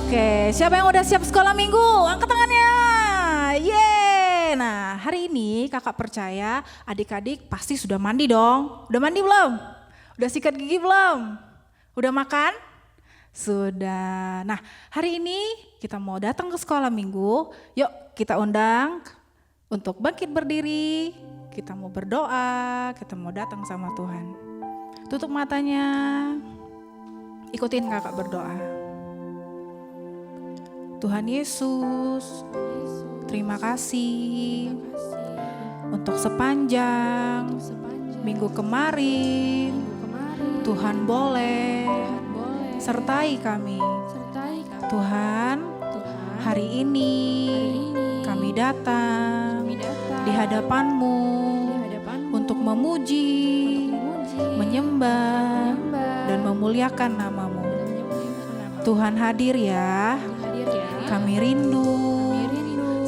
Oke, siapa yang udah siap sekolah minggu? Angkat tangannya. Yeay. Nah, hari ini kakak percaya adik-adik pasti sudah mandi dong. Udah mandi belum? Udah sikat gigi belum? Udah makan? Sudah. Nah, hari ini kita mau datang ke sekolah minggu. Yuk kita undang untuk bangkit berdiri. Kita mau berdoa, kita mau datang sama Tuhan. Tutup matanya. Ikutin kakak berdoa. Tuhan Yesus, terima kasih untuk sepanjang minggu kemarin. Tuhan boleh sertai kami. Tuhan, hari ini kami datang di hadapan-Mu untuk memuji, menyembah, dan memuliakan nama-Mu. Tuhan hadir ya. Kami rindu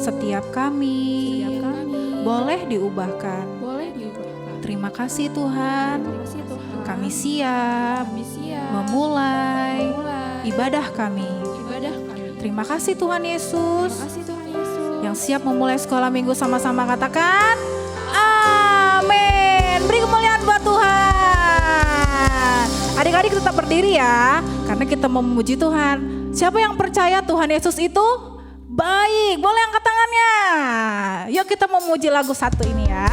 setiap kami boleh diubahkan. Terima kasih Tuhan. Kami siap memulai ibadah kami. Terima kasih Tuhan Yesus. Yang siap memulai sekolah minggu sama-sama katakan amin. Beri kemuliaan buat Tuhan. Adik-adik tetap berdiri ya, karena kita mau memuji Tuhan. Siapa yang percaya Tuhan Yesus itu baik? Boleh angkat tangannya. Yuk kita memuji lagu satu ini ya.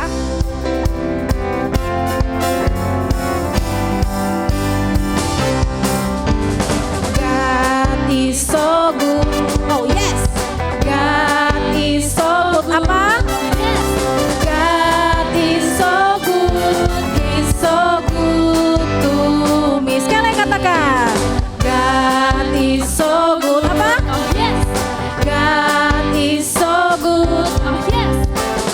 God is so good. Oh yes. God is so good. Apa? God is so good. He's so good to me. Sekali katakan. God is so good. Apa? Oh yes. God is so good. Oh yes.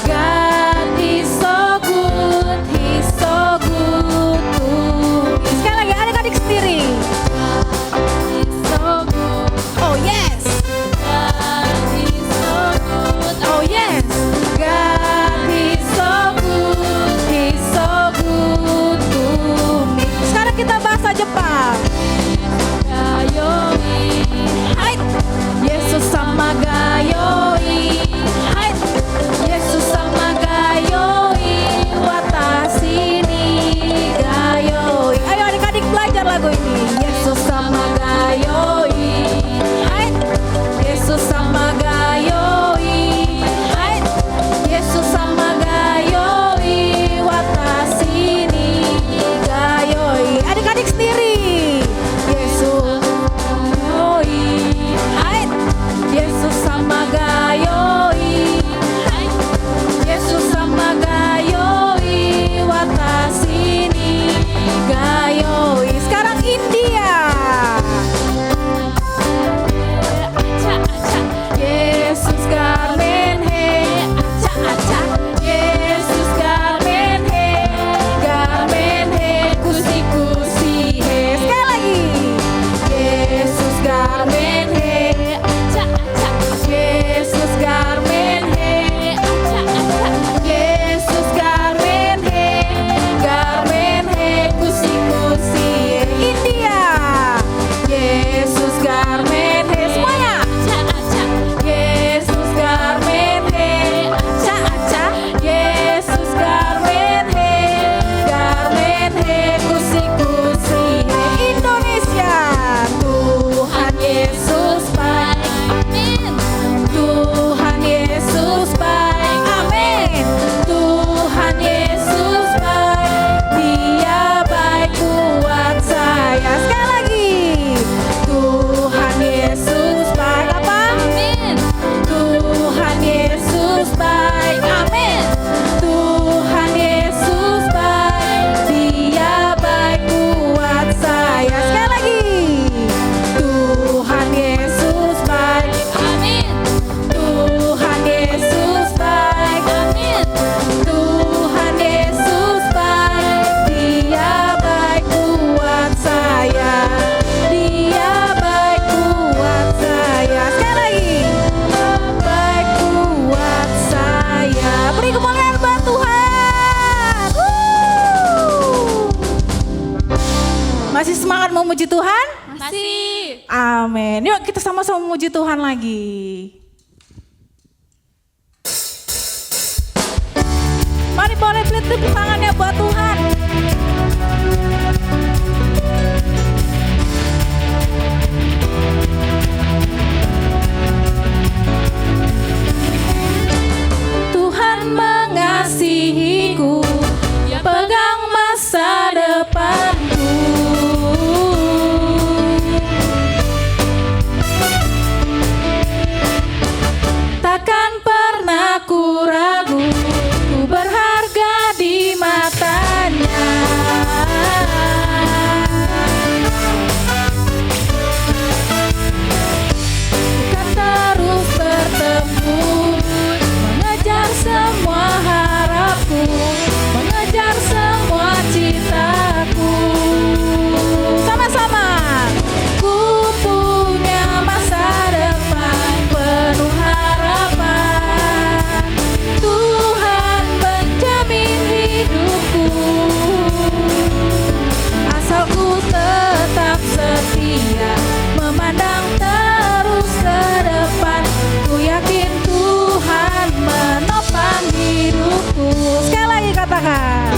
God is so good. He's so good to me. Sekali lagi adik-adik sendiri. He's so good. Oh yes. God is so good. Oh yes. God is so good. He's so good to me. Sekarang kita bahasa Jepang. Gayoi. Hai. Yesus sama gayoi. Hai. Yesus sama gayoi. Watashi ni gayoi. Ayo adik-adik belajar lagu ini. Yesus sama gayoi. Hai. Yesus sama gayoi. Hai. Yesus sama gayoi. Watashi ni gayoi. Adik-adik sendiri. Yesus gayoi. Hai. Yesus sama gayoi. Hai. Yesus sama gayoi. Watashi ni gayoi. Sekarang India. Acha acha. Yesus garmen he. Acha acha. Yesus garmen he. Garmen he. Kusi kusi he. Sekali lagi. Yesus garmen he. Acha acha. Yesus garmen he. Acha acha. Yesus garmen he. Garmen he. Kusi kusi he. India. Yesus garmen he. Semuanya. Acha acha. Yesus garmen he. Acha acha. Yesus garmen he. Garmen he. Kusi kusi he. Indonesia. Tuhan Yesus baik. Amin. Tuhan Yesus baik. Amin. Tuhan Yesus baik. Dia baik buat saya. Sekali lagi. Tuhan Yesus baik. Apa? Amin. Tuhan Yesus baik. Amin. Tuhan Yesus baik. Dia baik buat saya. Sekali lagi. Tuhan Yesus baik. Amin. Tuhan Yesus baik. Amin. Tuhan Yesus baik. Dia baik buat saya. Dia baik buat saya. Sekali lagi. Baik buat saya. Beri kemuliaan buat Tuhan. Masih semangat memuji Tuhan? Masih. Amin. Amin. Yuk kita sama-sama memuji Tuhan lagi. Mari boleh pelit tepuk tangannya buat Tuhan. Tuhan mengasihiku, Dia pegang masa depanku. Takkan pernah ku ragu, ku berharga di matanya. Bukan terus bertempur, mengejar semua harapku, mengejar semua citaku. Sama-sama. Ku punya masa depan penuh harapan. Tuhan menjamin hidupku, asal ku tetap setia, memandang terus ke depan. Ku yakin Tuhan menopang hidupku. Sekali lagi katakan.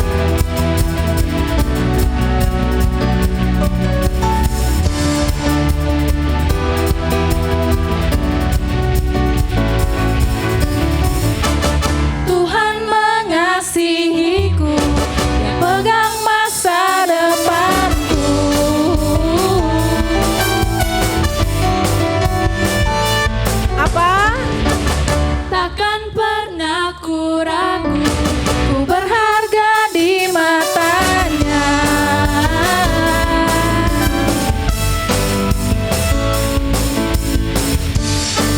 Tuhan mengasihiku, Dia pegang masa depanku. Apa? Takkan pernah ku ragu, ku berharga di matanya.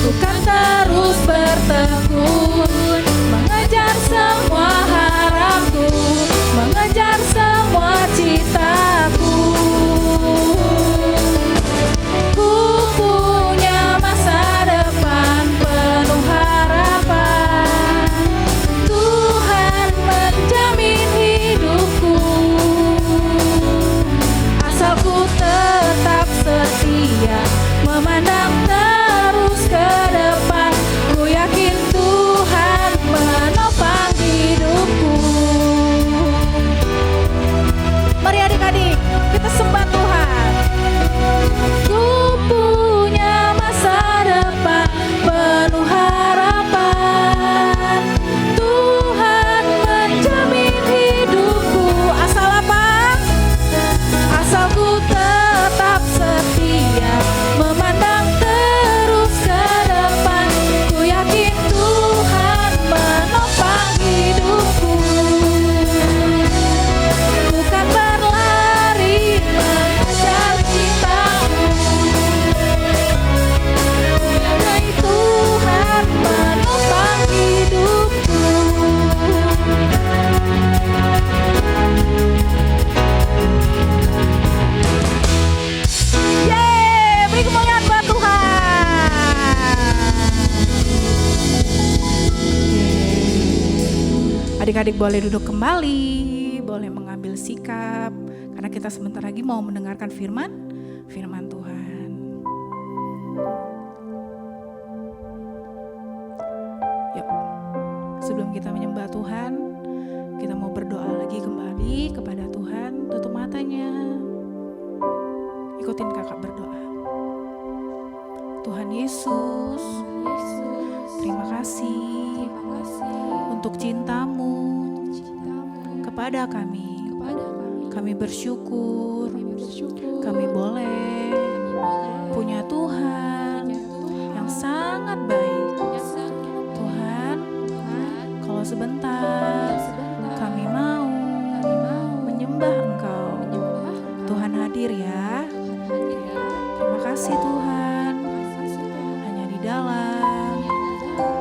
Bukan terus bertekun, mengejar semua harapku, mengejar semua citaku. Ku punya masa depan penuh harapan. Tuhan menjamin hidupku, asal ku tetap setia, memandang terus ke depan. Ku yakin Tuhan menopang hidupku. Mari adik-adik, kita sembah Tuhan. Ku punya masa depan penuh harapan. Tuhan menjamin hidupku. Asal apa? Asal ku tetap setia, memandang terus ke depan. Ku yakin Tuhan menopang hidupku. Bukan berlari mengejar citamu, yakin Tuhan menopang hidupku. Yeay, beri kemuliaan buat Tuhan. Adik-adik boleh duduk kembali, boleh mengambil sikap, karena kita sebentar lagi mau mendengarkan firman Tuhan. Yuk, sebelum kita menyembah Tuhan, kita mau berdoa lagi kembali kepada Tuhan. Tutup matanya, ikutin kakak berdoa. Tuhan Yesus, terima kasih untuk cintamu kepada kami. Kami bersyukur, kami boleh punya Tuhan yang sangat baik. Tuhan, kalau sebentar kami mau menyembah Engkau. Tuhan hadir ya. Terima kasih Tuhan, hanya di dalam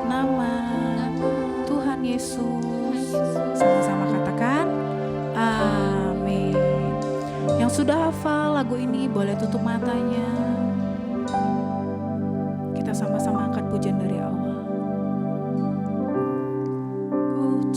nama Tuhan Yesus. Sama-sama katakan amin. Yang sudah hafal lagu ini boleh tutup matanya. Kita sama-sama angkat pujian dari awal. Ku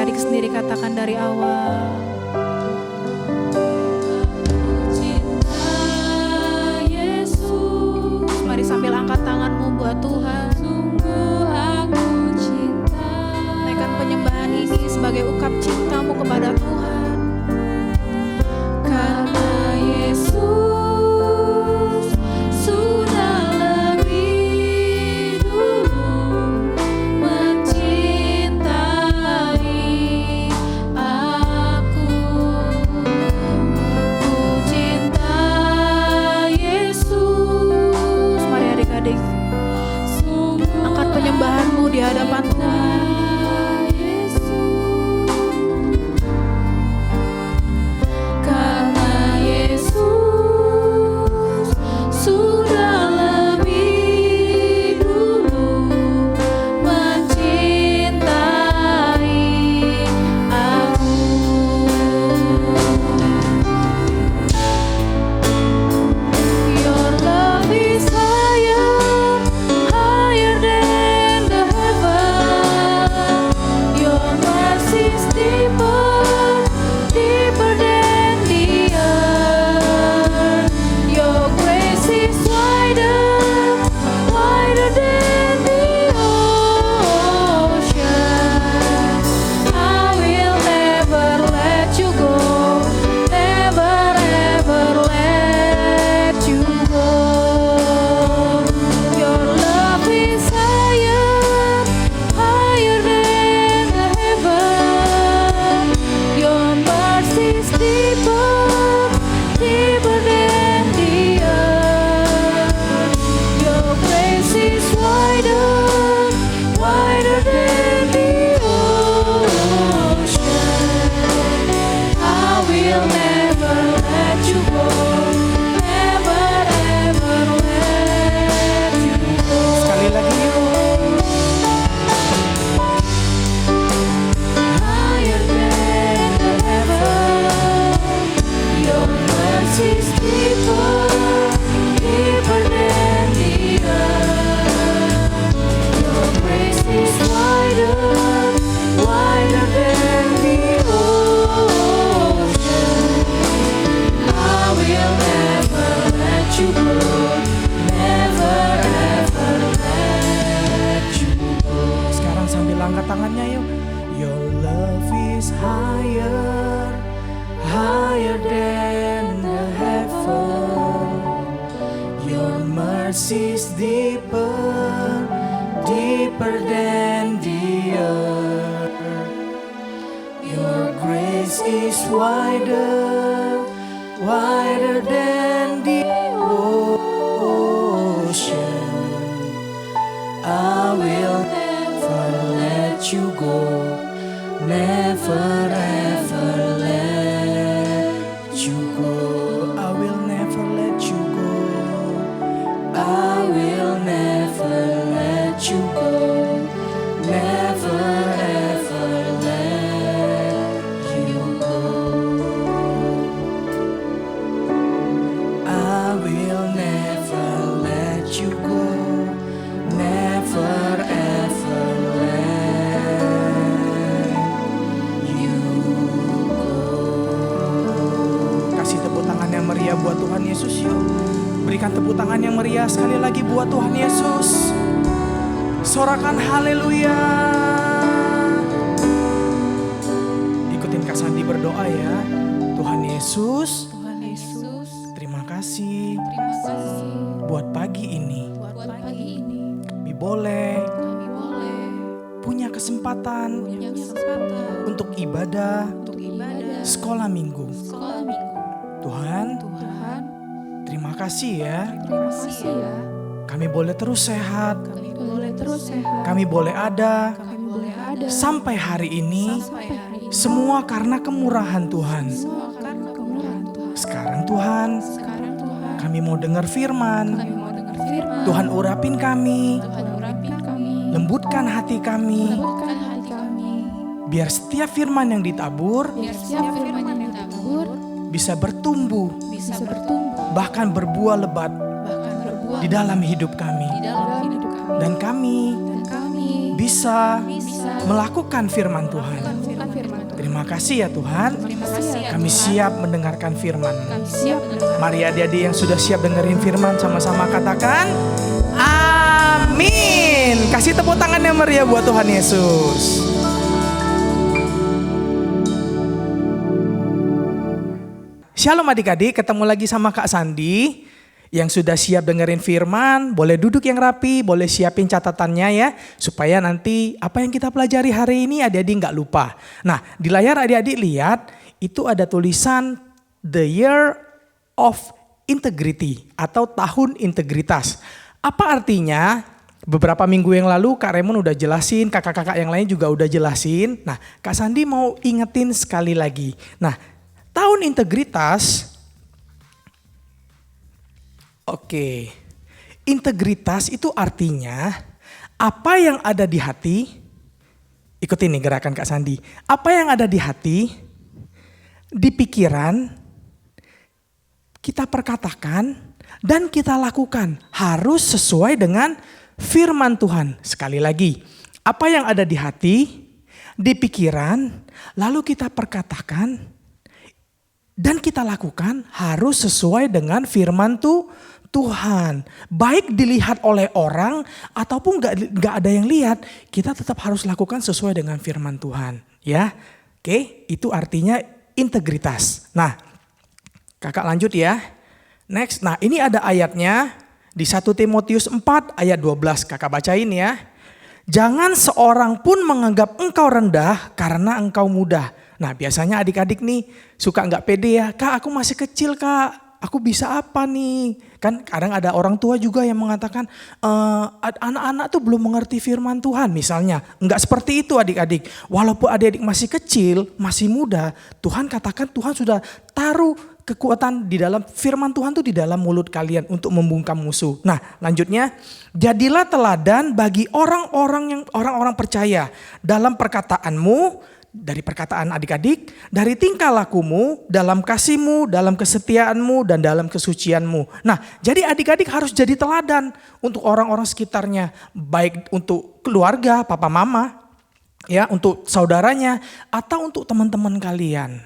adik-adik sendiri katakan dari awal. Cinta Yesus, Mari sambil angkat tanganmu buat Tuhan. sungguh aku cinta. Naikkan penyembahan ini sebagai ungkap cintamu kepada Tuhan. Karena Yesus sudah lebih dulu mencintai aku. Ku cinta Yesus, Mari adik-adik sungguh angkat penyembahanmu di hadapan Tuhan. Karena Yesus sudah lebih dulu mencintai aku. Your love is higher, higher than the heaven. Your mercy is deeper, deeper than the earth. Your grace is wider, wider than the ocean. I will never let you go, never ever let you go. Your love is higher, higher than the heaven. Your mercy is deeper, deeper than the earth. Your grace is wider, wider than the ocean. I will never let you go, never ever let you go. Sekali lagi yuk. Higher than the heaven, your mercy is deeper, deeper than the earth. Your grace is wider, wider than the ocean. I will never let you go, never ever let you go. Sekarang sambil angkat tangannya yuk. Your love is higher, higher than the heaven. Your mercy is deeper, deeper than the earth. Your grace is wider, wider than the ocean. I will never let you go, never ever let you go. I will never let you go. I will never let you go, never ever let you go. I will never let you go, never ever let you go. Kasih tepuk tangan yang meriah buat Tuhan Yesus yuk. Berikan tepuk tangan yang meriah sekali lagi buat Tuhan Yesus. Sorakan haleluya. Ikutin Kak Sandi berdoa ya. Tuhan Yesus, Tuhan Yesus, terima kasih Terima kasih buat pagi ini. buat pagi ini. Kami boleh Kami boleh punya kesempatan punya kesempatan untuk ibadah untuk ibadah sekolah minggu. sekolah minggu. Tuhan, Tuhan, terima kasih ya. terima kasih ya. Kami boleh terus sehat. Kami boleh terus sehat. Kami boleh ada Kami boleh ada sampai hari ini. sampai hari ini. Semua karena kemurahan Tuhan. Semua karena kemurahan Tuhan. Sekarang Tuhan, Sekarang Tuhan, kami mau dengar firman. kami mau dengar firman. Tuhan urapin kami, Tuhan urapin kami, lembutkan hati kami. lembutkan hati kami. Biar setiap firman yang ditabur Biar setiap firman yang ditabur bisa bertumbuh, bisa bertumbuh, bahkan berbuah lebat bahkan berbuah di dalam hidup kami. di dalam hidup kami. Dan kami Dan kami bisa bisa melakukan firman Tuhan melakukan firman firman Tuhan. Terima kasih ya Tuhan. Terima kasih ya Kami Tuhan. siap mendengarkan firman. Kami siap mendengar. Mari adik-adik yang sudah siap dengerin firman sama-sama katakan amin. Kasih tepuk tangan yang meriah buat Tuhan Yesus. Shalom adik-adik, ketemu lagi sama Kak Sandi yang sudah siap dengerin firman. Boleh duduk yang rapi, boleh siapin catatannya ya, supaya nanti apa yang kita pelajari hari ini adik-adik gak lupa. Nah, di layar adik-adik lihat itu ada tulisan The Year of Integrity atau Tahun Integritas. Apa artinya? Beberapa minggu yang lalu Kak Raymond udah jelasin, kakak-kakak yang lain juga udah jelasin. Nah, Kak Sandi mau ingetin sekali lagi. Nah, tahun integritas, oke. Integritas itu artinya apa yang ada di hati, ikutin nih gerakan Kak Sandi. Apa yang ada di hati, di pikiran, kita perkatakan dan kita lakukan harus sesuai dengan firman Tuhan. Sekali lagi, apa yang ada di hati, di pikiran, lalu kita perkatakan dan kita lakukan harus sesuai dengan firman Tuhan. Baik dilihat oleh orang ataupun gak ada yang lihat, kita tetap harus lakukan sesuai dengan firman Tuhan. Ya, oke, itu artinya integritas. Nah, kakak lanjut ya. Next, nah ini ada ayatnya di 1 Timotius 4 ayat 12. Kakak bacain ya. Jangan seorang pun menganggap engkau rendah karena engkau muda. Nah biasanya adik-adik nih suka gak pede ya. Kak aku masih kecil kak, aku bisa apa nih. Kan kadang ada orang tua juga yang mengatakan anak-anak tuh belum mengerti firman Tuhan misalnya. Enggak seperti itu adik-adik. Walaupun adik-adik masih kecil, masih muda. Tuhan katakan Tuhan sudah taruh kekuatan di dalam firman Tuhan tuh di dalam mulut kalian untuk membungkam musuh. Nah lanjutnya, jadilah teladan bagi orang-orang percaya dalam perkataanmu, dari perkataan adik-adik, dari tingkah lakumu, dalam kasihmu, dalam kesetiaanmu, dan dalam kesucianmu. Nah, jadi adik-adik harus jadi teladan untuk orang-orang sekitarnya. Baik untuk keluarga, papa mama, ya, untuk saudaranya, atau untuk teman-teman kalian.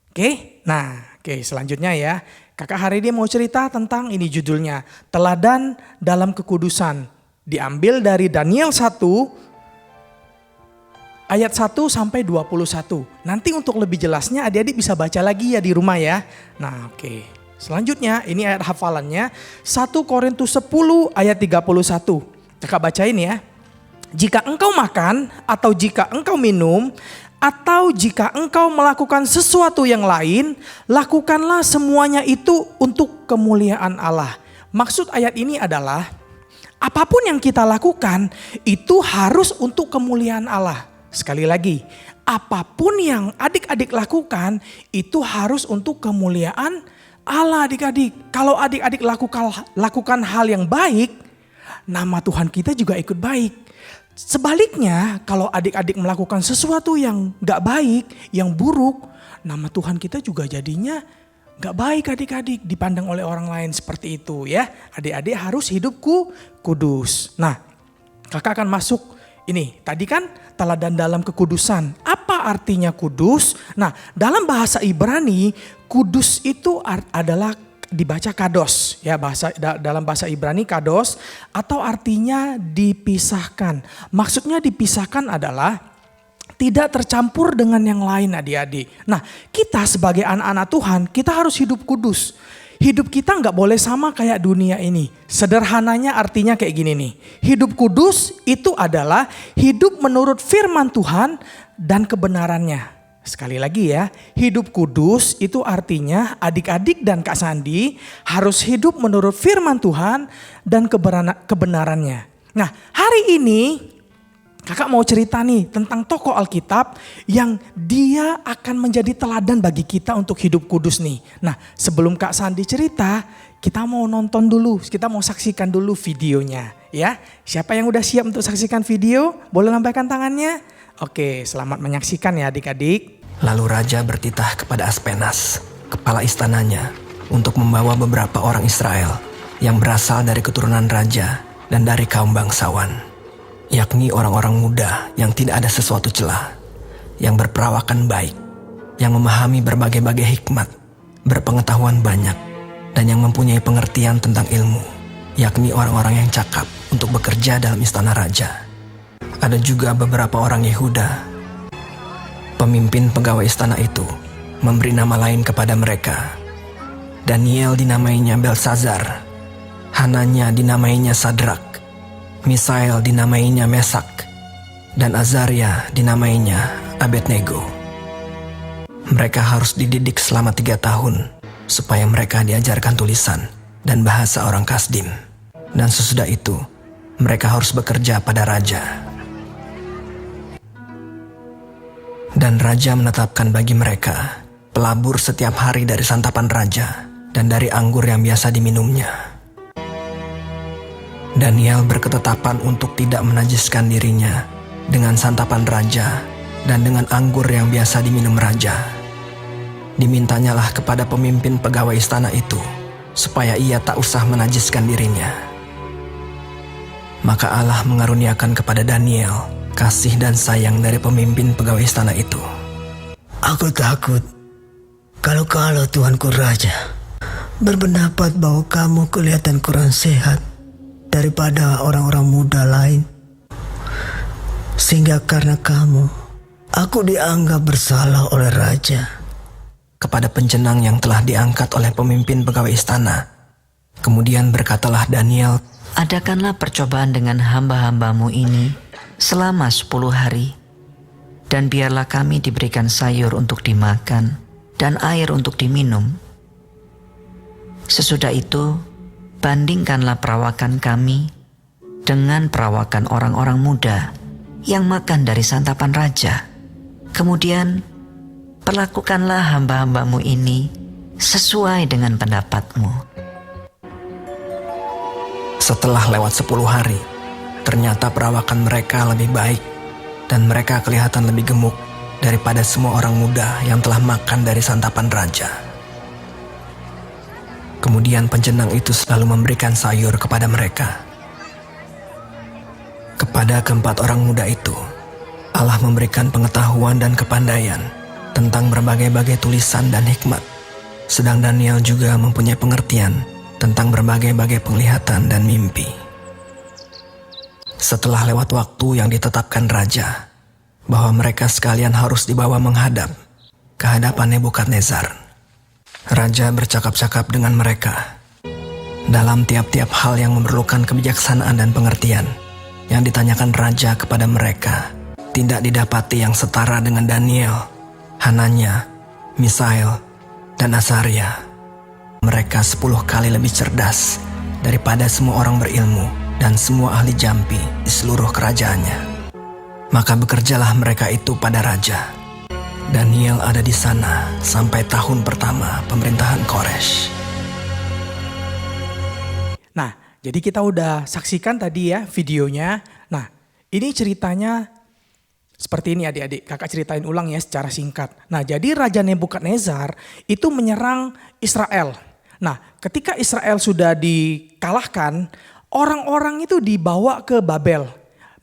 Oke? Nah, oke, selanjutnya ya. Kakak hari ini mau cerita tentang ini judulnya. Teladan dalam kekudusan. Diambil dari Daniel 1, ayat 1 sampai 21. Nanti untuk lebih jelasnya adik-adik bisa baca lagi ya di rumah ya. Nah oke. Selanjutnya ini ayat hafalannya 1 Korintus 10 ayat 31. Kakak bacain ya. Jika engkau makan atau jika engkau minum atau jika engkau melakukan sesuatu yang lain, lakukanlah semuanya itu untuk kemuliaan Allah. Maksud ayat ini adalah apapun yang kita lakukan itu harus untuk kemuliaan Allah. Sekali lagi, apapun yang adik-adik lakukan itu harus untuk kemuliaan Allah adik-adik. Kalau adik-adik lakukan hal yang baik, nama Tuhan kita juga ikut baik. Sebaliknya, kalau adik-adik melakukan sesuatu yang gak baik, yang buruk, nama Tuhan kita juga jadinya gak baik adik-adik, dipandang oleh orang lain seperti itu ya. Adik-adik harus hidupku kudus. Nah, kakak akan masuk ini, tadi kan teladan dalam kekudusan. Apa artinya kudus? Nah, dalam bahasa Ibrani, kudus itu adalah dibaca kados. Ya, dalam bahasa Ibrani kados atau artinya dipisahkan. Maksudnya dipisahkan adalah tidak tercampur dengan yang lain adik-adik. Nah, kita sebagai anak-anak Tuhan, kita harus hidup kudus. Hidup kita gak boleh sama kayak dunia ini. Sederhananya artinya kayak gini nih. Hidup kudus itu adalah hidup menurut firman Tuhan dan kebenarannya. Sekali lagi ya, hidup kudus itu artinya adik-adik dan Kak Sandi harus hidup menurut firman Tuhan dan kebenarannya. Nah, hari ini kakak mau cerita nih tentang tokoh Alkitab yang dia akan menjadi teladan bagi kita untuk hidup kudus nih. Nah, sebelum Kak Sandi cerita, kita mau nonton dulu, kita mau saksikan dulu videonya ya. Siapa yang udah siap untuk saksikan video? Boleh lambaikan tangannya? Oke, selamat menyaksikan ya adik-adik. Lalu raja bertitah kepada Aspenas, kepala istananya, untuk membawa beberapa orang Israel yang berasal dari keturunan raja dan dari kaum bangsawan, yakni orang-orang muda yang tidak ada sesuatu celah. yang berperawakan baik, yang memahami berbagai-bagai hikmat, berpengetahuan banyak, dan yang mempunyai pengertian tentang ilmu, yakni orang-orang yang cakap untuk bekerja dalam istana raja. Ada juga beberapa orang Yehuda. Pemimpin pegawai istana itu memberi nama lain kepada mereka. Daniel dinamainya Belsazar, Hananya dinamainya Sadrak, Misael dinamainya Mesak, dan Azaria dinamainya Abednego. Mereka harus dididik selama 3 tahun supaya mereka diajarkan tulisan dan bahasa orang Kasdim. Dan sesudah itu, mereka harus bekerja pada raja. Dan raja menetapkan bagi mereka pelabur setiap hari dari santapan raja dan dari anggur yang biasa diminumnya. Daniel berketetapan untuk tidak menajiskan dirinya dengan santapan raja dan dengan anggur yang biasa diminum raja. Dimintanyalah kepada pemimpin pegawai istana itu supaya ia tak usah menajiskan dirinya. Maka Allah mengaruniakan kepada Daniel kasih dan sayang dari pemimpin pegawai istana itu. Aku takut kalau Tuanku Raja berpendapat bahwa kamu kelihatan kurang sehat daripada orang-orang muda lain. Sehingga karena kamu, aku dianggap bersalah oleh Raja. Kepada penjenang yang telah diangkat oleh pemimpin pegawai istana, kemudian berkatalah Daniel, Adakanlah percobaan dengan hamba-hambamu ini selama 10 hari, dan biarlah kami diberikan sayur untuk dimakan dan air untuk diminum. Sesudah itu, bandingkanlah perawakan kami dengan perawakan orang-orang muda yang makan dari santapan raja. Kemudian, perlakukanlah hamba-hambamu ini sesuai dengan pendapatmu. Setelah lewat 10 hari, ternyata perawakan mereka lebih baik dan mereka kelihatan lebih gemuk daripada semua orang muda yang telah makan dari santapan raja. Kemudian penjenang itu selalu memberikan sayur kepada mereka. Kepada keempat orang muda itu, Allah memberikan pengetahuan dan kepandaian tentang berbagai-bagai tulisan dan hikmat. Sedang Daniel juga mempunyai pengertian tentang berbagai-bagai penglihatan dan mimpi. Setelah lewat waktu yang ditetapkan raja, bahwa mereka sekalian harus dibawa menghadap ke hadapan Nebukadnezar, raja bercakap-cakap dengan mereka. Dalam tiap-tiap hal yang memerlukan kebijaksanaan dan pengertian, yang ditanyakan raja kepada mereka, tidak didapati yang setara dengan Daniel, Hananya, Misael, dan Azaria. Mereka 10 kali lebih cerdas daripada semua orang berilmu dan semua ahli jampi di seluruh kerajaannya. Maka bekerjalah mereka itu pada raja. Daniel ada di sana sampai tahun pertama pemerintahan Koresh. Nah, jadi kita udah saksikan tadi ya videonya. Nah, ini ceritanya seperti ini adik-adik. Kakak ceritain ulang ya secara singkat. Nah, jadi Raja Nebukadnezar itu menyerang Israel. Nah, ketika Israel sudah dikalahkan, orang-orang itu dibawa ke Babel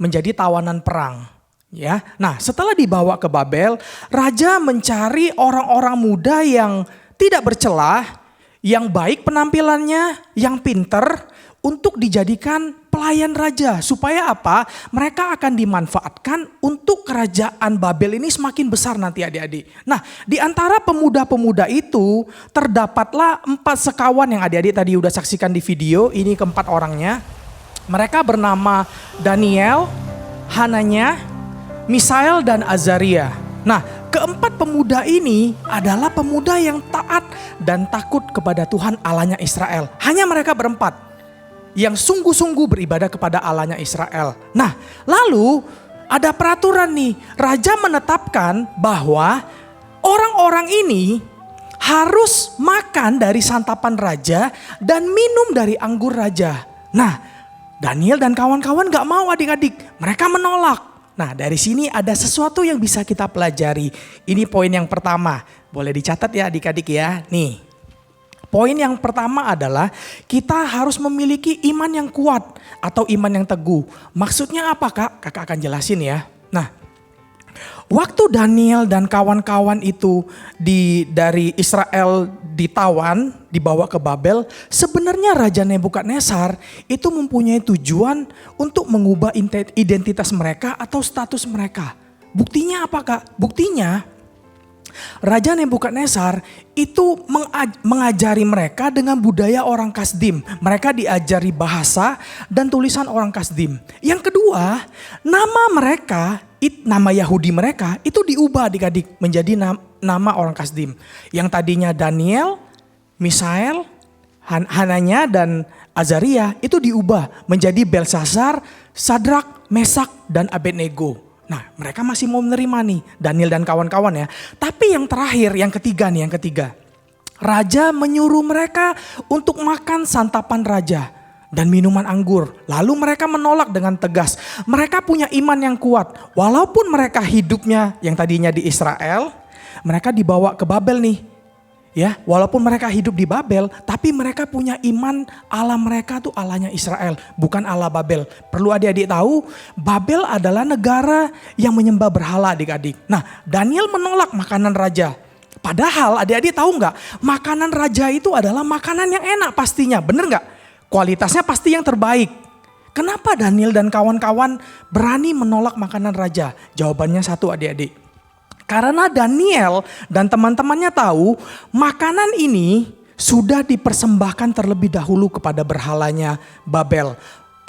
menjadi tawanan perang. Ya, nah setelah dibawa ke Babel, raja mencari orang-orang muda yang tidak bercelah, yang baik penampilannya, yang pinter untuk dijadikan pelayan raja. Supaya apa? Mereka akan dimanfaatkan untuk kerajaan Babel ini semakin besar nanti adik-adik. Nah, di antara pemuda-pemuda itu terdapatlah 4 sekawan yang adik-adik tadi udah saksikan di video. Ini keempat orangnya. Mereka bernama Daniel, Hananya, Misael, dan Azaria. Nah, keempat pemuda ini adalah pemuda yang taat dan takut kepada Tuhan Allahnya Israel. Hanya mereka berempat yang sungguh-sungguh beribadah kepada Allahnya Israel. Nah, lalu ada peraturan nih. Raja menetapkan bahwa orang-orang ini harus makan dari santapan raja dan minum dari anggur raja. Nah, Daniel dan kawan-kawan gak mau adik-adik. Mereka menolak. Nah, dari sini ada sesuatu yang bisa kita pelajari. Ini poin yang pertama. Boleh dicatat ya adik-adik ya. Nih, poin yang pertama adalah kita harus memiliki iman yang kuat atau iman yang teguh. Maksudnya apa Kak? Kakak akan jelasin ya. Nah, Waktu Daniel dan kawan-kawan itu dari Israel ditawan, dibawa ke Babel, sebenarnya Raja Nebukadnezar itu mempunyai tujuan untuk mengubah identitas mereka atau status mereka. Buktinya apa Kak? Buktinya Raja Nebukadnezar itu mengajari mereka dengan budaya orang Kasdim. Mereka diajari bahasa dan tulisan orang Kasdim. Yang kedua, nama mereka, nama Yahudi mereka itu diubah adik-adik menjadi nama orang Kasdim. Yang tadinya Daniel, Misael, Hananya dan Azaria itu diubah menjadi Belsasar, Sadrak, Mesak dan Abednego. Nah, mereka masih mau menerima nih Daniel dan kawan-kawan ya. Tapi yang terakhir, yang ketiga. Raja menyuruh mereka untuk makan santapan raja dan minuman anggur. Lalu mereka menolak dengan tegas. Mereka punya iman yang kuat. Walaupun mereka hidupnya yang tadinya di Israel, mereka dibawa ke Babel nih. Ya, walaupun mereka hidup di Babel, tapi mereka punya iman Allah mereka tuh Allahnya Israel, bukan Allah Babel. Perlu adik-adik tahu, Babel adalah negara yang menyembah berhala adik-adik. Nah, Daniel menolak makanan raja. Padahal adik-adik tahu nggak, makanan raja itu adalah makanan yang enak pastinya, bener nggak? Kualitasnya pasti yang terbaik. Kenapa Daniel dan kawan-kawan berani menolak makanan raja? Jawabannya satu adik-adik. Karena Daniel dan teman-temannya tahu makanan ini sudah dipersembahkan terlebih dahulu kepada berhalanya Babel.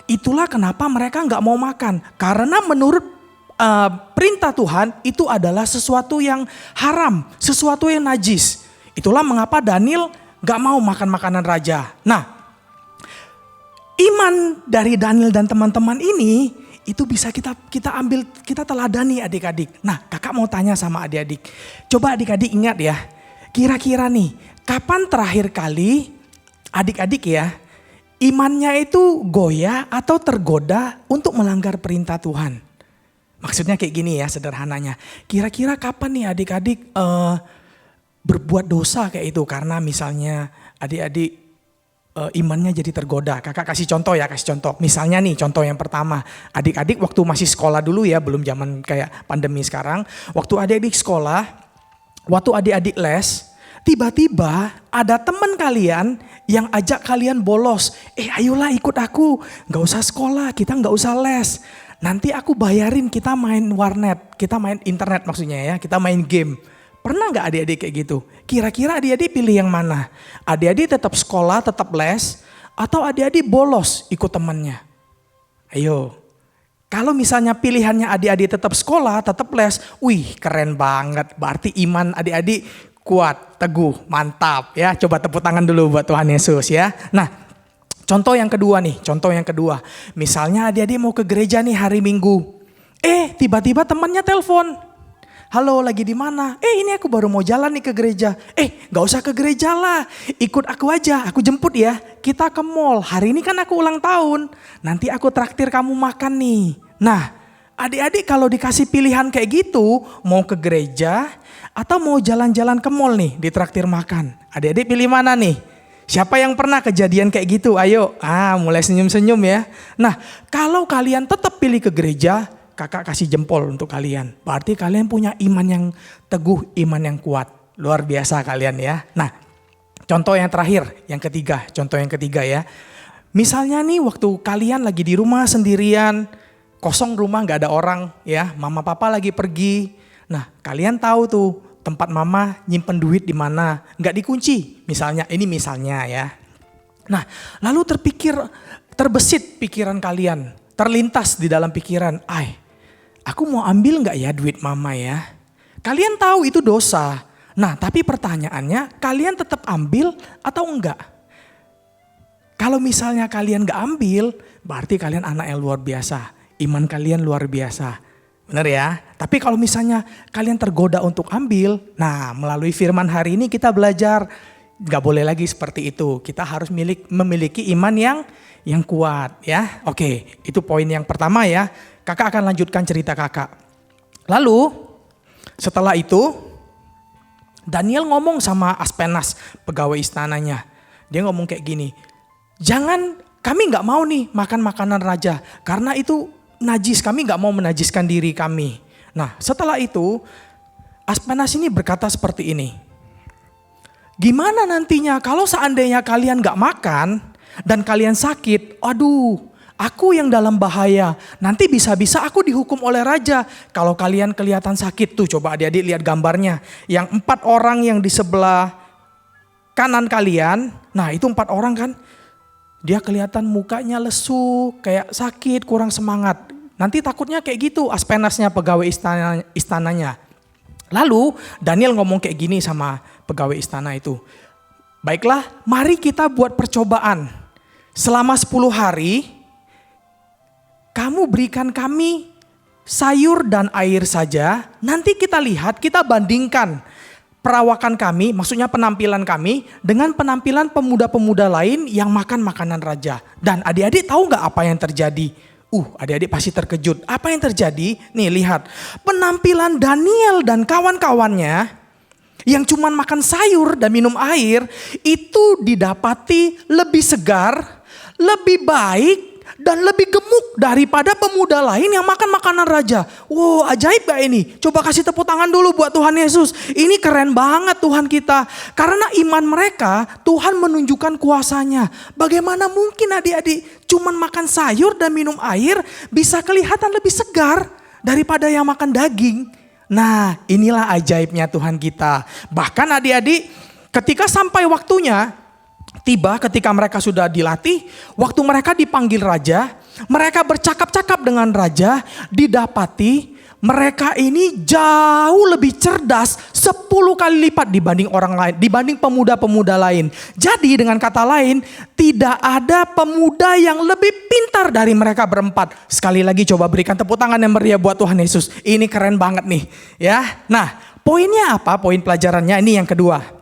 Itulah kenapa mereka nggak mau makan. Karena menurut perintah Tuhan itu adalah sesuatu yang haram, sesuatu yang najis. Itulah mengapa Daniel nggak mau makan makanan raja. Nah, iman dari Daniel dan teman-teman ini itu bisa kita ambil, kita teladani adik-adik. Nah, kakak mau tanya sama adik-adik. Coba adik-adik ingat ya, kira-kira nih, kapan terakhir kali adik-adik ya, imannya itu goyah atau tergoda untuk melanggar perintah Tuhan? Maksudnya kayak gini ya sederhananya. Kira-kira kapan nih adik-adik berbuat dosa kayak itu? Karena misalnya adik-adik imannya jadi tergoda. Kakak kasih contoh ya, kasih contoh. Misalnya nih contoh yang pertama. Adik-adik waktu masih sekolah dulu ya, belum zaman kayak pandemi sekarang. Waktu adik-adik sekolah, waktu adik-adik les, tiba-tiba ada teman kalian yang ajak kalian bolos. Ayolah ikut aku, gak usah sekolah, kita gak usah les. Nanti aku bayarin kita main warnet, kita main internet maksudnya ya, kita main game. Pernah gak adik-adik kayak gitu? Kira-kira adik-adik pilih yang mana? Adik-adik tetap sekolah, tetap les, atau adik-adik bolos ikut temannya? Ayo. Kalau misalnya pilihannya adik-adik tetap sekolah, tetap les, wih keren banget. Berarti iman adik-adik kuat, teguh, mantap ya. Coba tepuk tangan dulu buat Tuhan Yesus ya. Nah, contoh yang kedua nih, Misalnya adik-adik mau ke gereja nih hari Minggu. Tiba-tiba temannya telepon. Halo, lagi di mana? Ini aku baru mau jalan nih ke gereja. Gak usah ke gereja lah, ikut aku aja, aku jemput ya. Kita ke mall, hari ini kan aku ulang tahun. Nanti aku traktir kamu makan nih. Nah, adik-adik kalau dikasih pilihan kayak gitu, mau ke gereja atau mau jalan-jalan ke mall nih, ditraktir makan. Adik-adik pilih mana nih? Siapa yang pernah kejadian kayak gitu? Ayo, mulai senyum-senyum ya. Nah, kalau kalian tetap pilih ke gereja, kakak kasih jempol untuk kalian. Berarti kalian punya iman yang teguh, iman yang kuat. Luar biasa kalian ya. Nah, contoh yang terakhir, contoh yang ketiga ya. Misalnya nih waktu kalian lagi di rumah sendirian, kosong rumah gak ada orang ya, mama papa lagi pergi. Nah, kalian tahu tuh tempat mama nyimpen duit di mana, gak dikunci. Ini misalnya ya. Nah, lalu terbesit pikiran kalian, terlintas di dalam pikiran, aku mau ambil gak ya duit mama ya? Kalian tahu itu dosa. Nah, tapi pertanyaannya, kalian tetap ambil atau enggak? Kalau misalnya kalian gak ambil, berarti kalian anak yang luar biasa. Iman kalian luar biasa. Benar ya? Tapi kalau misalnya kalian tergoda untuk ambil, nah melalui firman hari ini kita belajar, gak boleh lagi seperti itu. Kita harus memiliki iman yang kuat ya. Oke, itu poin yang pertama ya. Kakak akan lanjutkan cerita kakak. Lalu setelah itu Daniel ngomong sama Aspenas, pegawai istananya. Dia ngomong kayak gini, kami gak mau nih makan makanan raja karena itu najis, kami gak mau menajiskan diri kami. Nah setelah itu Aspenas ini berkata seperti ini. Gimana nantinya kalau seandainya kalian gak makan dan kalian sakit? Aduh, aku yang dalam bahaya. Nanti bisa-bisa aku dihukum oleh raja. Kalau kalian kelihatan sakit tuh, coba adik-adik lihat gambarnya. Yang 4 orang yang di sebelah kanan kalian. Nah itu 4 orang kan. Dia kelihatan mukanya lesu, kayak sakit, kurang semangat. Nanti takutnya kayak gitu Aspenasnya, pegawai istananya. Lalu Daniel ngomong kayak gini sama pegawai istana itu. Baiklah, mari kita buat percobaan. Selama 10 hari, kamu berikan kami sayur dan air saja. Nanti kita lihat, kita bandingkan perawakan kami, maksudnya penampilan kami, dengan penampilan pemuda-pemuda lain yang makan makanan raja. Dan adik-adik tahu gak apa yang terjadi? Adik-adik pasti terkejut. Apa yang terjadi? Nih lihat, penampilan Daniel dan kawan-kawannya yang cuma makan sayur dan minum air itu didapati lebih segar, lebih baik dan lebih gemuk daripada pemuda lain yang makan makanan raja. Wow, ajaib gak ini? Coba kasih tepuk tangan dulu buat Tuhan Yesus. Ini keren banget Tuhan kita. Karena iman mereka, Tuhan menunjukkan kuasanya. Bagaimana mungkin adik-adik cuman makan sayur dan minum air bisa kelihatan lebih segar daripada yang makan daging. Nah, inilah ajaibnya Tuhan kita. Bahkan adik-adik ketika sampai waktunya, tiba ketika mereka sudah dilatih, waktu mereka dipanggil raja, mereka bercakap-cakap dengan raja, didapati mereka ini jauh lebih cerdas 10 kali lipat dibanding orang lain, dibanding pemuda-pemuda lain. Jadi dengan kata lain, tidak ada pemuda yang lebih pintar dari mereka berempat. Sekali lagi coba berikan tepuk tangan yang meriah buat Tuhan Yesus. Ini keren banget nih, ya. Nah, poinnya apa? Poin pelajarannya ini yang kedua.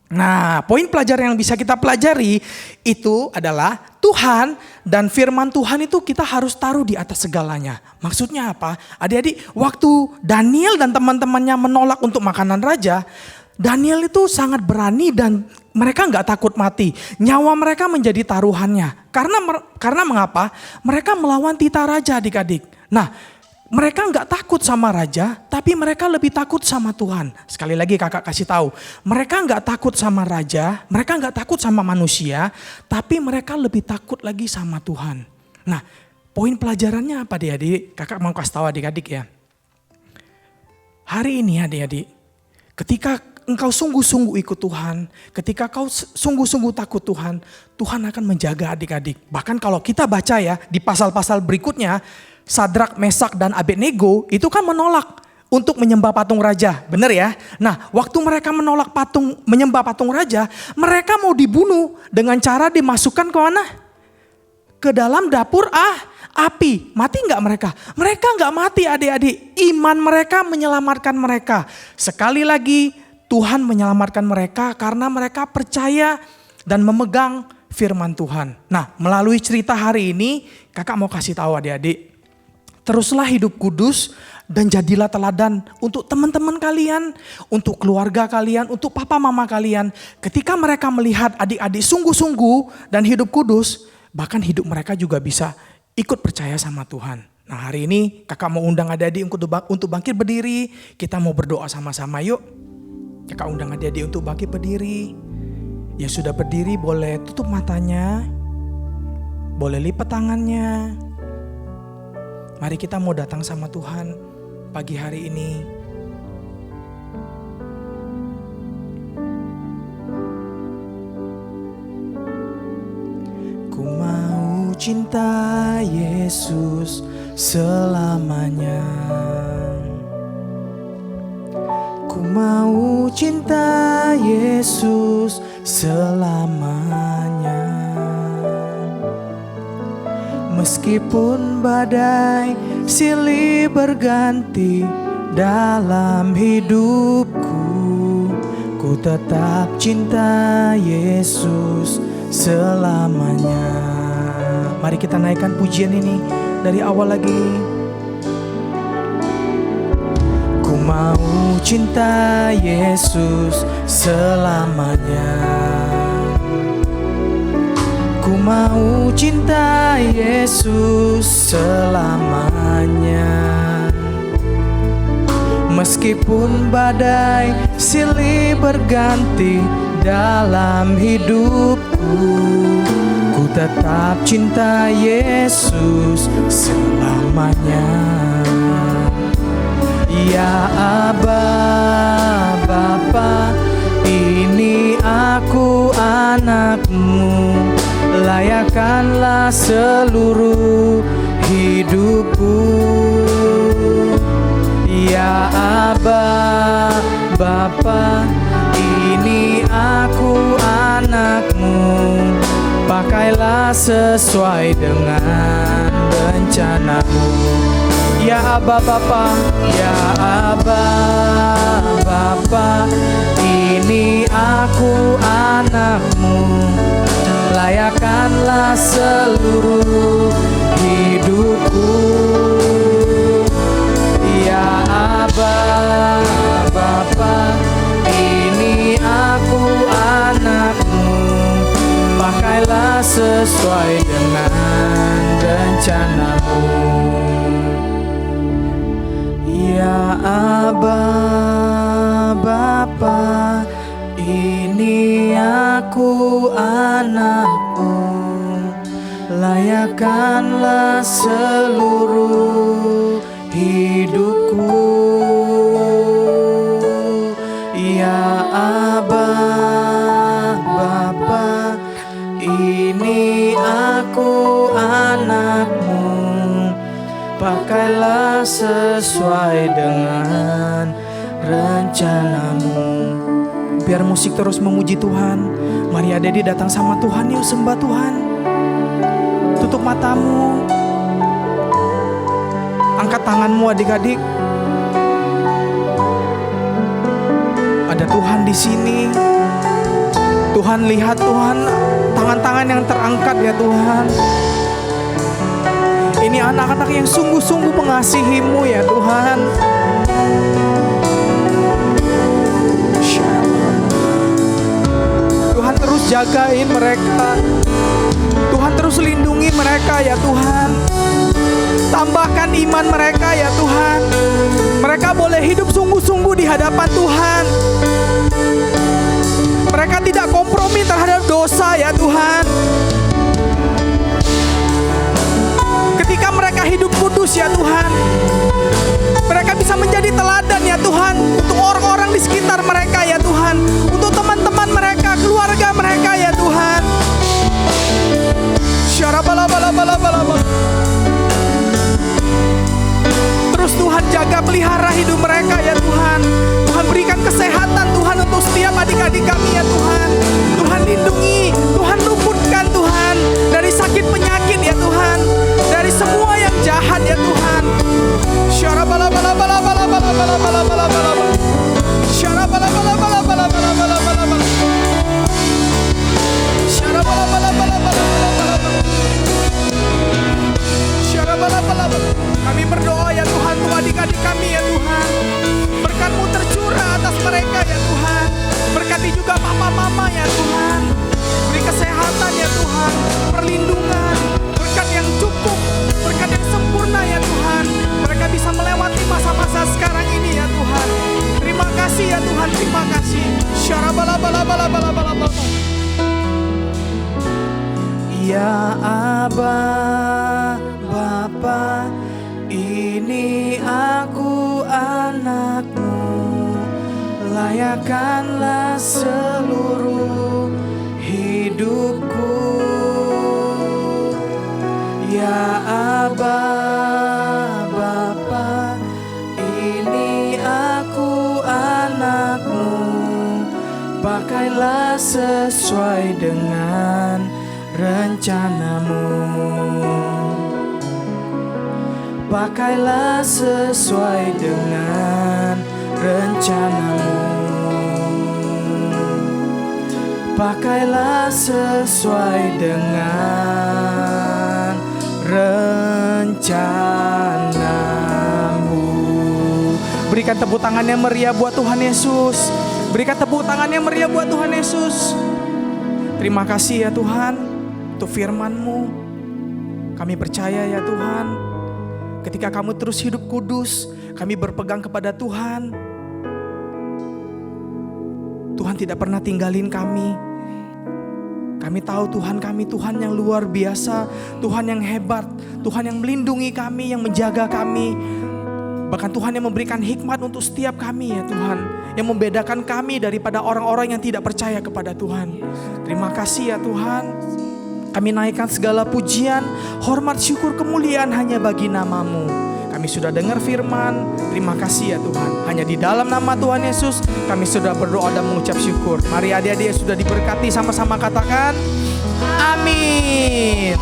Nah, poin pelajaran yang bisa kita pelajari itu adalah Tuhan dan firman Tuhan itu kita harus taruh di atas segalanya. Maksudnya apa? Adik-adik, waktu Daniel dan teman-temannya menolak untuk makanan raja, Daniel itu sangat berani dan mereka nggak takut mati. Nyawa mereka menjadi taruhannya. Karena mengapa? Mereka melawan titah raja, adik-adik. Nah, mereka nggak takut sama raja, tapi mereka lebih takut sama Tuhan. Sekali lagi kakak kasih tahu, mereka nggak takut sama raja, mereka nggak takut sama manusia, tapi mereka lebih takut lagi sama Tuhan. Nah, poin pelajarannya apa adik-adik? Kakak mau kasih tahu adik-adik ya. Hari ini adik-adik, ketika engkau sungguh-sungguh ikut Tuhan, ketika kau sungguh-sungguh takut Tuhan, Tuhan akan menjaga adik-adik. Bahkan kalau kita baca ya di pasal-pasal berikutnya, Sadrak, Mesak, dan Abednego itu kan menolak untuk menyembah patung raja. Benar ya? Nah, waktu mereka menolak menyembah patung raja, mereka mau dibunuh dengan cara dimasukkan ke mana? Ke dalam dapur api. Mati nggak mereka? Mereka nggak mati adik-adik. Iman mereka menyelamatkan mereka. Sekali lagi Tuhan menyelamatkan mereka karena mereka percaya dan memegang firman Tuhan. Nah, melalui cerita hari ini kakak mau kasih tahu adik-adik. Teruslah hidup kudus dan jadilah teladan untuk teman-teman kalian, untuk keluarga kalian, untuk papa mama kalian. Ketika mereka melihat adik-adik sungguh-sungguh dan hidup kudus, bahkan hidup mereka juga bisa ikut percaya sama Tuhan. Nah, hari ini kakak mau undang adik-adik untuk bangkit berdiri. Kita mau berdoa sama-sama, yuk. Kakak undang adik-adik untuk bangkit berdiri. Ya sudah berdiri boleh tutup matanya, boleh lipat tangannya. Mari kita mau datang sama Tuhan pagi hari ini. Ku mau cinta Yesus selamanya. Ku mau cinta Yesus selamanya. Meskipun badai silih berganti dalam hidupku, ku tetap cinta Yesus selamanya. Mari kita naikkan pujian ini dari awal lagi. Ku mau cinta Yesus selamanya. Ku mau cinta Yesus selamanya. Meskipun badai silih berganti dalam hidupku, ku tetap cinta Yesus selamanya. Ya Aba, Bapa, ini aku anakmu, layakkanlah seluruh hidupku. Ya Aba, Bapa, ini aku anakmu, pakailah sesuai dengan rencanamu. Ya Aba Bapa, ya Aba Bapa, ini aku anakmu, layakkanlah seluruh hidupku. Ya Aba Bapa, ini aku anakmu, pakailah sesuai dengan rencanamu. Ya Aba Bapa, ini aku anakmu, layakkanlah seluruh hidupku. Ya Aba Bapa, ini aku anakmu, pakailah sesuai dengan rencanamu. Biar musik terus memuji Tuhan. Mari adik-adik datang sama Tuhan, yuk sembah Tuhan. Tutup matamu, angkat tanganmu adik-adik. Ada Tuhan di sini. Tuhan lihat Tuhan, tangan-tangan yang terangkat ya Tuhan. Ini anak-anak yang sungguh-sungguh mengasihi-Mu ya Tuhan. Tuhan terus jagain mereka. Tuhan terus lindungi mereka ya Tuhan. Tambahkan iman mereka ya Tuhan. Mereka boleh hidup sungguh-sungguh di hadapan Tuhan. Mereka tidak kompromi terhadap dosa ya Tuhan. Ketika mereka hidup kudus ya Tuhan, mereka bisa menjadi teladan ya Tuhan untuk orang-orang di sekitar mereka ya Tuhan, untuk teman-teman mereka, keluarga mereka ya Tuhan. Terus Tuhan jaga pelihara hidup mereka ya Tuhan. Tuhan berikan kesehatan Tuhan untuk setiap adik-adik kami ya Tuhan. Tuhan lindungi, Tuhan luputkan Tuhan dari sakit penyakit ya Tuhan, dari semua yang jahat ya Tuhan. Kami berdoa ya Tuhan untuk adik-adik kami ya Tuhan. Berkat-Mu tercurah atas mereka ya Tuhan. Berkati juga papa mama ya Tuhan. Beri kesehatan ya Tuhan, perlindungan, berkat yang cukup, berkat yang sempurna ya Tuhan. Mereka bisa melewati masa-masa sekarang ini ya Tuhan. Terima kasih ya Tuhan, terima kasih. Ya Aba Bapa, ini aku anakmu, layakkanlah seluruh hidupku. Ya Aba Bapa, ini aku anakmu, pakailah sesuai dengan rencanamu. Pakailah sesuai dengan rencanamu. Pakailah sesuai dengan rencanamu. Berikan tepuk tangan yang meriah buat Tuhan Yesus. Berikan tepuk tangan yang meriah buat Tuhan Yesus. Terima kasih ya Tuhan untuk firman-Mu. Kami percaya ya Tuhan, ketika kamu terus hidup kudus, Kami berpegang kepada Tuhan. Tuhan tidak pernah tinggalin kami. Kami tahu Tuhan kami Tuhan yang luar biasa, Tuhan yang hebat, Tuhan yang melindungi kami, yang menjaga kami. Bahkan Tuhan yang memberikan hikmat untuk setiap kami ya Tuhan, yang membedakan kami daripada orang-orang yang tidak percaya kepada Tuhan. Terima kasih ya Tuhan. Kami naikkan segala pujian, hormat, syukur, kemuliaan hanya bagi nama-Mu. Kami sudah dengar firman, terima kasih ya Tuhan. Hanya di dalam nama Tuhan Yesus kami sudah berdoa dan mengucap syukur. Mari adik-adik yang sudah diberkati sama-sama katakan amin.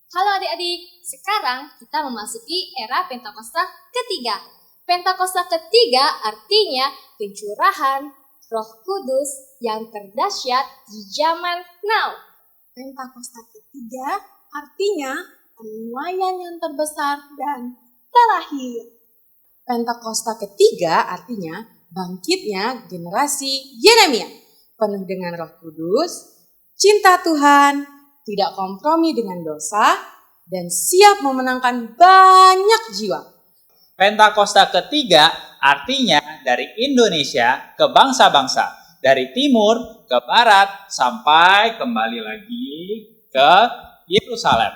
Halo adik-adik, sekarang kita memasuki era Pentakosta ketiga. Pentakosta ketiga artinya pencurahan Roh Kudus yang terdahsyat di zaman now. Pentakosta ketiga artinya penuaian yang terbesar dan terakhir. Pentakosta ketiga artinya bangkitnya generasi Yeremia, penuh dengan Roh Kudus, cinta Tuhan, tidak kompromi dengan dosa, dan siap memenangkan banyak jiwa. Pentakosta ketiga artinya dari Indonesia ke bangsa-bangsa, dari timur ke barat sampai kembali lagi ke Yerusalem.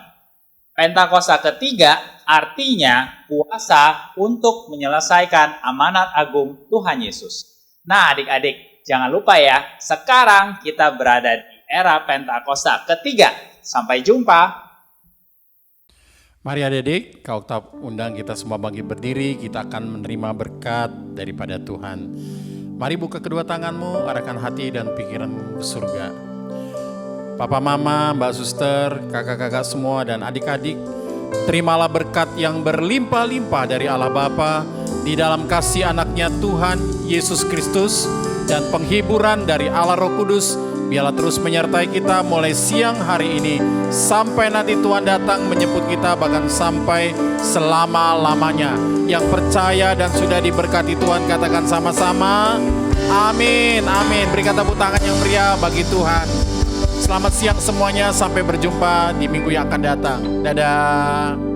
Pentakosta ketiga artinya kuasa untuk menyelesaikan amanat agung Tuhan Yesus. Nah adik-adik, jangan lupa ya, sekarang kita berada di era Pentakosta ketiga. Sampai jumpa. Mari adik-adik, kau tetap undang kita semua bangkit berdiri, kita akan menerima berkat daripada Tuhan. Mari buka kedua tanganmu, arahkan hati dan pikiranmu ke surga. Papa, mama, mbak suster, kakak-kakak semua dan adik-adik, terimalah berkat yang berlimpah-limpah dari Allah Bapa di dalam kasih anaknya Tuhan Yesus Kristus dan penghiburan dari Allah Roh Kudus. Biarlah terus menyertai kita mulai siang hari ini sampai nanti Tuhan datang menjemput kita, bahkan sampai selama-lamanya. Yang percaya dan sudah diberkati Tuhan katakan sama-sama amin, amin. Berikan tepuk tangan yang meriah bagi Tuhan. Selamat siang semuanya, sampai berjumpa di minggu yang akan datang. Dadah.